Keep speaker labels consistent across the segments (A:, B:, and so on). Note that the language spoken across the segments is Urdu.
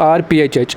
A: or PHH,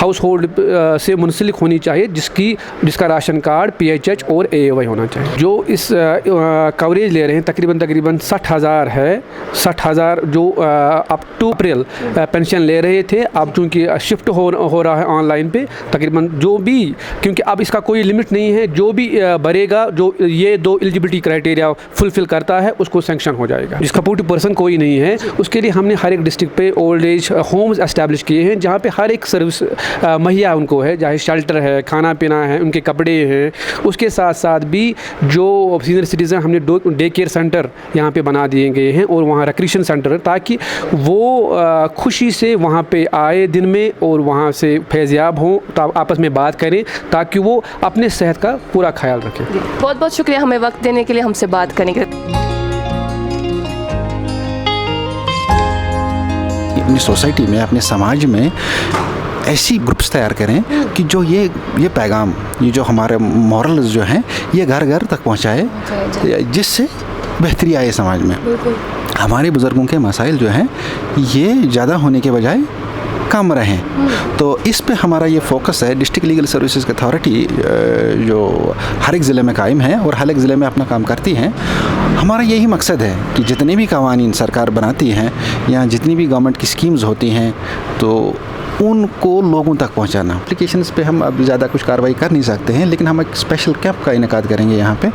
A: ہاؤس ہولڈ سے منسلک ہونی چاہیے جس کا راشن کارڈ PHH اور AAY ہونا چاہیے. جو اس کوریج لے رہے ہیں تقریباً 60,000 ہے. 60,000 جو اپ ٹو اپریل پینشن لے رہے تھے, اب چونکہ شفٹ ہو رہا ہے آن لائن پہ, تقریباً جو بھی, کیونکہ اب اس کا کوئی لمٹ نہیں ہے, جو بھی بھرے گا جو یہ 2 ایلیجبلٹی کرائٹیریا فلفل کرتا ہے اس کو سینکشن ہو جائے گا. جس کا 40% کوئی نہیں ہے, اس کے لیے ہم نے ہر ایک ڈسٹرکٹ پہ اولڈ ایج ہومز اسٹیبلش کیے ہیں جہاں پہ ہر ایک سروس مہیا ان کو ہے, چاہے شیلٹر ہے, کھانا پینا ہے, ان کے کپڑے ہیں. اس کے ساتھ ساتھ بھی جو سینئر سٹیزن ہم نے ڈے کیئر سینٹر یہاں پہ بنا دیے گئے ہیں اور وہاں ریکریشن سینٹر, تاکہ وہ خوشی سے وہاں پہ آئے دن میں اور وہاں سے فیضیاب ہوں, آپس میں بات کریں تاکہ وہ اپنے صحت کا پورا خیال رکھیں.
B: بہت بہت شکریہ ہمیں وقت دینے کے لیے, ہم سے بات کرنے کے لیے.
C: اپنی سوسائٹی میں, اپنے سماج میں ایسی گروپس تیار کریں کہ جو یہ پیغام, یہ جو ہمارے مورلز جو ہیں, یہ گھر گھر تک پہنچائے, جس سے بہتری آئے سماج میں. ہمارے بزرگوں کے مسائل جو ہیں یہ زیادہ ہونے کے بجائے کم رہیں. تو اس پہ ہمارا یہ فوکس ہے. ڈسٹرکٹ لیگل سروسز اتھارٹی جو ہر ایک ضلع میں قائم ہے اور ہر ایک ضلع میں اپنا کام کرتی ہیں, ہمارا یہی مقصد ہے کہ جتنے بھی قوانین سرکار بناتی ہیں یا جتنی بھی گورنمنٹ کی اسکیمز ہوتی ہیں تو ان کو لوگوں تک پہنچانا. اپلیکیشنز پہ ہم اب زیادہ کچھ کارروائی کر نہیں سکتے ہیں, لیکن ہم ایک اسپیشل کیمپ کا انعقاد کریں گے یہاں پہ.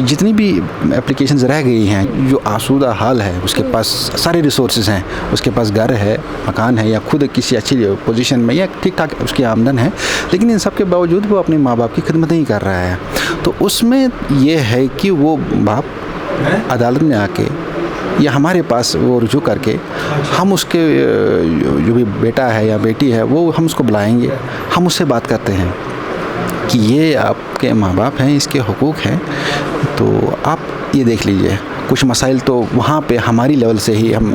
C: جتنی بھی اپلیکیشنز رہ گئی ہیں, جو آسودہ حال ہے, اس کے پاس سارے ریسورسز ہیں, اس کے پاس گھر ہے, مکان ہے, یا خود کسی اچھی پوزیشن میں یا ٹھیک ٹھاک اس کی آمدن ہے, لیکن ان سب کے باوجود وہ اپنے ماں باپ کی خدمت نہیں کر رہا ہے. تو اس میں یہ ہے کہ وہ باپ عدالت میں آ کے یا ہمارے پاس وہ رجوع کر کے, ہم اس کے جو بھی بیٹا ہے یا بیٹی ہے وہ ہم اس کو بلائیں گے, ہم اس سے بات کرتے ہیں کہ یہ آپ کے ماں باپ ہیں, اس کے حقوق ہیں, تو آپ یہ دیکھ لیجئے. کچھ مسائل تو وہاں پہ ہماری لیول سے ہی ہم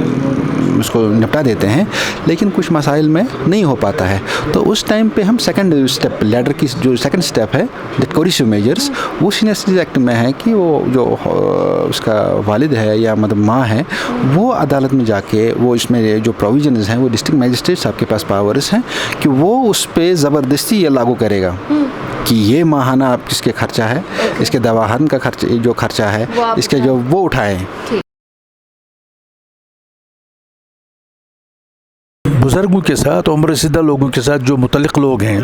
C: اس کو نپٹا دیتے ہیں, لیکن کچھ مسائل میں نہیں ہو پاتا ہے. تو اس ٹائم پہ ہم سیکنڈ اسٹیپ, لیڈر کی جو سیکنڈ اسٹیپ ہے کوریسو میجرز, وہ سینئر سٹیزن ایکٹ میں ہے کہ وہ جو اس کا والد ہے یا مطلب ماں ہے, وہ عدالت میں جا کے وہ اس میں جو پروویژنز ہیں وہ ڈسٹرکٹ میجسٹریٹ صاحب کے پاس پاورز ہیں کہ وہ اس پہ زبردستی یہ لاگو کرے گا کہ یہ ماہانہ آپ کس کے خرچہ ہے, اس کے دواخان کا خرچ جو خرچہ ہے اس کے جو وہ اٹھائیں.
D: بزرگوں کے ساتھ, عمر رسیدہ لوگوں کے ساتھ جو متعلق لوگ ہیں,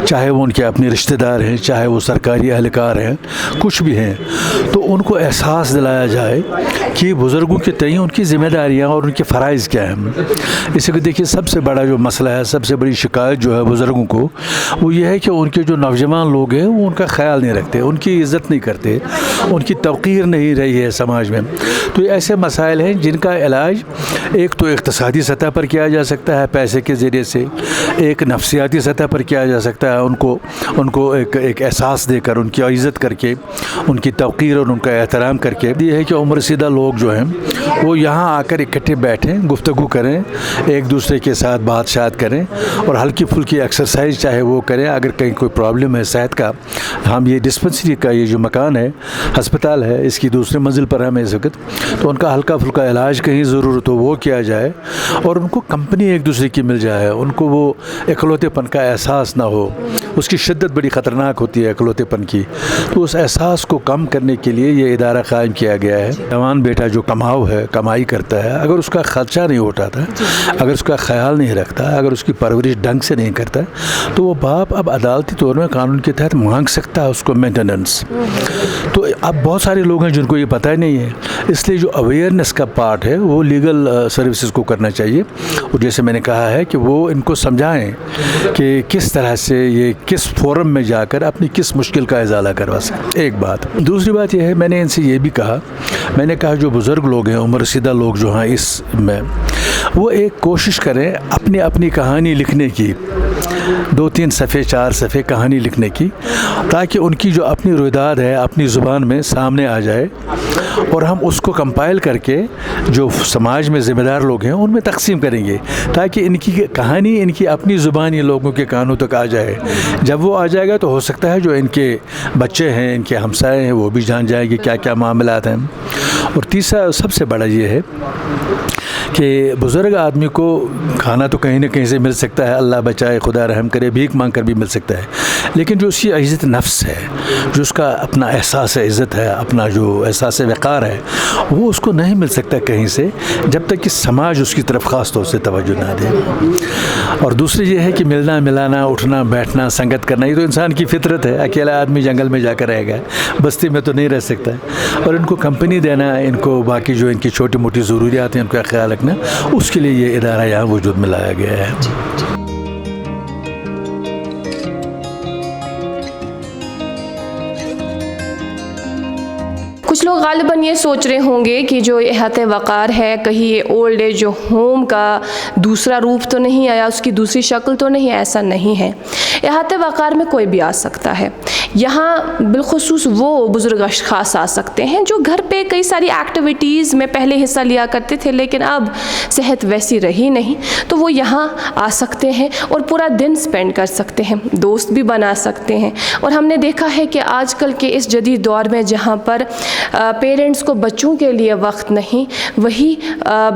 D: چاہے وہ ان کے اپنے رشتہ دار ہیں, چاہے وہ سرکاری اہلکار ہیں, کچھ بھی ہیں, تو ان کو احساس دلایا جائے کہ بزرگوں کے تئیں ان کی ذمہ داریاں اور ان کے فرائض کیا ہیں. اسی کو دیکھیے, سب سے بڑا جو مسئلہ ہے, سب سے بڑی شکایت جو ہے بزرگوں کو, وہ یہ ہے کہ ان کے جو نوجوان لوگ ہیں وہ ان کا خیال نہیں رکھتے, ان کی عزت نہیں کرتے, ان کی توقیر نہیں رہی ہے سماج میں. تو یہ ایسے مسائل ہیں جن کا علاج ایک تو اقتصادی سطح پر کیا جا سکتا ہے پیسے کے ذریعے سے, ایک نفسیاتی سطح پر کیا جا سکتا ہے, ان کو ایک احساس دے کر, ان کی عزت کر کے, ان کی توقیر اور ان کا احترام کر کے. یہ ہے کہ عمر رسیدہ لوگ جو ہیں وہ یہاں آ کر اکٹھے بیٹھیں, گفتگو کریں, ایک دوسرے کے ساتھ بات شات کریں اور ہلکی پھلکی ایکسرسائز چاہے وہ کریں. اگر کہیں کوئی پرابلم ہے صحت کا, ہم یہ ڈسپنسری کا یہ جو مکان ہے, ہسپتال ہے, اس کی دوسرے منزل پر ہمیں اس وقت, تو ان کا ہلکا پھلکا علاج کہیں ضرورت ہو وہ کیا جائے, اور ان کو کمپنی ایک دوسرے کی مل جائے, ان کو وہ اکلوتے پن کا احساس نہ ہو. اس کی شدت بڑی خطرناک ہوتی ہے اکلوتے پن کی. تو اس احساس کو کم کرنے کے لیے یہ ادارہ قائم کیا گیا ہے. جوان بیٹا جو کمائی کرتا ہے, اگر اس کا خرچہ نہیں اٹھاتا, اگر اس کا خیال نہیں رکھتا, اگر اس کی پرورش ڈھنگ سے نہیں کرتا, تو وہ باپ اب عدالتی طور میں قانون کے تحت مانگ سکتا ہے اس کو مینٹیننس. تو اب بہت سارے لوگ ہیں جن کو یہ پتہ ہی نہیں ہے, اس لیے جو اویئرنیس کا پارٹ ہے وہ لیگل سروسز کو کرنا چاہیے. اور جیسے میں نے کہا ہے کہ وہ ان کو سمجھائیں کہ کس طرح سے یہ کس فورم میں جا کر اپنی کس مشکل کا ازالہ کروا سکیں. ایک بات. دوسری بات یہ ہے, میں نے ان سے یہ بھی کہا, میں نے کہا جو بزرگ لوگ ہیں, عمر رسیدہ لوگ جو ہیں اس میں, وہ ایک کوشش کریں اپنی کہانی لکھنے کی, 2-3 صفحے 4 صفحے کہانی لکھنے کی, تاکہ ان کی جو اپنی رویداد ہے اپنی زبان میں سامنے آ جائے, اور ہم اس کو کمپائل کر کے جو سماج میں ذمہ دار لوگ ہیں ان میں تقسیم کریں گے, تاکہ ان کی کہانی ان کی اپنی زبان یہ لوگوں کے کانوں تک آ جائے. جب وہ آ جائے گا تو ہو سکتا ہے جو ان کے بچے ہیں, ان کے ہمسائے ہیں, وہ بھی جان جائیں گے کیا کیا معاملات ہیں. اور تیسرا سب سے بڑا یہ ہے کہ بزرگ آدمی کو کھانا تو کہیں نہ کہیں سے مل سکتا ہے، اللہ بچائے خدا رحم کرے، بھیک مانگ کر بھی مل سکتا ہے، لیکن جو اس کی عزت نفس ہے، جو اس کا اپنا احساس عزت ہے، اپنا جو احساس وقار ہے، وہ اس کو نہیں مل سکتا کہیں سے جب تک کہ سماج اس کی طرف خاص طور سے توجہ نہ دے۔ اور دوسری یہ ہے کہ ملنا ملانا، اٹھنا بیٹھنا، سنگت کرنا، یہ تو انسان کی فطرت ہے۔ اکیلا آدمی جنگل میں جا کر رہے گا، بستی میں تو نہیں رہ سکتا، اور ان کو کمپنی دینا، ان کو باقی جو ان کی چھوٹی موٹی ضروریات ہیں ان کا خیال رکھنا، اس کے لیے یہ ادارہ یہاں وجود میں لایا گیا ہے۔
B: کچھ لوگ غالباً یہ سوچ رہے ہوں گے کہ جو احاطہ وقار ہے کہیں یہ اولڈ ایج ہوم کا دوسرا روپ تو نہیں آیا، اس کی دوسری شکل تو نہیں؟ ایسا نہیں ہے، احاطہ وقار میں کوئی بھی آ سکتا ہے۔ یہاں بالخصوص وہ بزرگ اشخاص آ سکتے ہیں جو گھر پہ کئی ساری ایکٹیویٹیز میں پہلے حصہ لیا کرتے تھے لیکن اب صحت ویسی رہی نہیں، تو وہ یہاں آ سکتے ہیں اور پورا دن سپینڈ کر سکتے ہیں، دوست بھی بنا سکتے ہیں۔ اور ہم نے دیکھا ہے کہ آج کل کے اس جدید دور میں جہاں پر پیرنٹس کو بچوں کے لیے وقت نہیں، وہی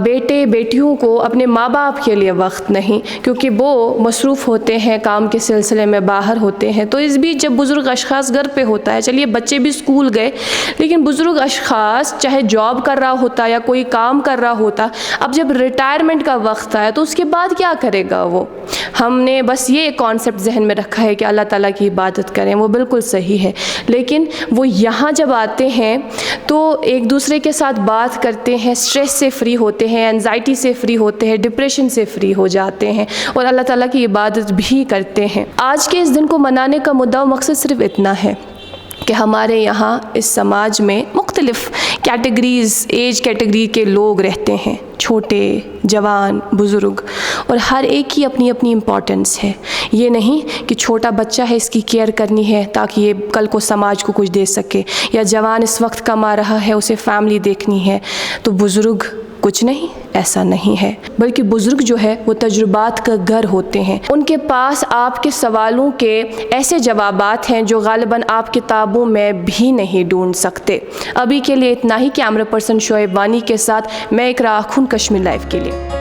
B: بیٹے بیٹیوں کو اپنے ماں باپ کے لیے وقت نہیں، کیونکہ وہ مصروف ہوتے ہیں، کام کے سلسلے میں باہر ہوتے ہیں۔ تو اس بیچ جب بزرگ اشخاص گھر پہ ہوتا ہے، چلیے بچے بھی اسکول گئے لیکن بزرگ اشخاص چاہے جاب کر رہا ہوتا یا کوئی کام کر رہا ہوتا، اب جب ریٹائرمنٹ کا وقت آیا تو اس کے بعد کیا کرے گا وہ؟ ہم نے بس یہ کانسیپٹ ذہن میں رکھا ہے کہ اللہ تعالیٰ کی عبادت کریں، وہ بالکل صحیح ہے، لیکن وہ یہاں جب آتے ہیں تو ایک دوسرے کے ساتھ بات کرتے ہیں، سٹریس سے فری ہوتے ہیں، انزائٹی سے فری ہوتے ہیں، ڈپریشن سے فری ہو جاتے ہیں اور اللہ تعالیٰ کی عبادت بھی کرتے ہیں۔ آج کے اس دن کو منانے کا مدعا و مقصد صرف اتنا ہے کہ ہمارے یہاں اس سماج میں مختلف کیٹیگریز، ایج کیٹیگری کے لوگ رہتے ہیں، چھوٹے، جوان، بزرگ، اور ہر ایک کی اپنی اپنی امپورٹنس ہے۔ یہ نہیں کہ چھوٹا بچہ ہے اس کی کیئر کرنی ہے تاکہ یہ کل کو سماج کو کچھ دے سکے، یا جوان اس وقت کما رہا ہے اسے فیملی دیکھنی ہے تو بزرگ کچھ نہیں، ایسا نہیں ہے، بلکہ بزرگ جو ہے وہ تجربات کا گھر ہوتے ہیں۔ ان کے پاس آپ کے سوالوں کے ایسے جوابات ہیں جو غالباً آپ کتابوں میں بھی نہیں ڈھونڈ سکتے۔ ابھی کے لیے اتنا ہی۔ کیمرہ پرسن شعیب وانی کے ساتھ میں اقراء خان، کشمیر لائیو کے لیے۔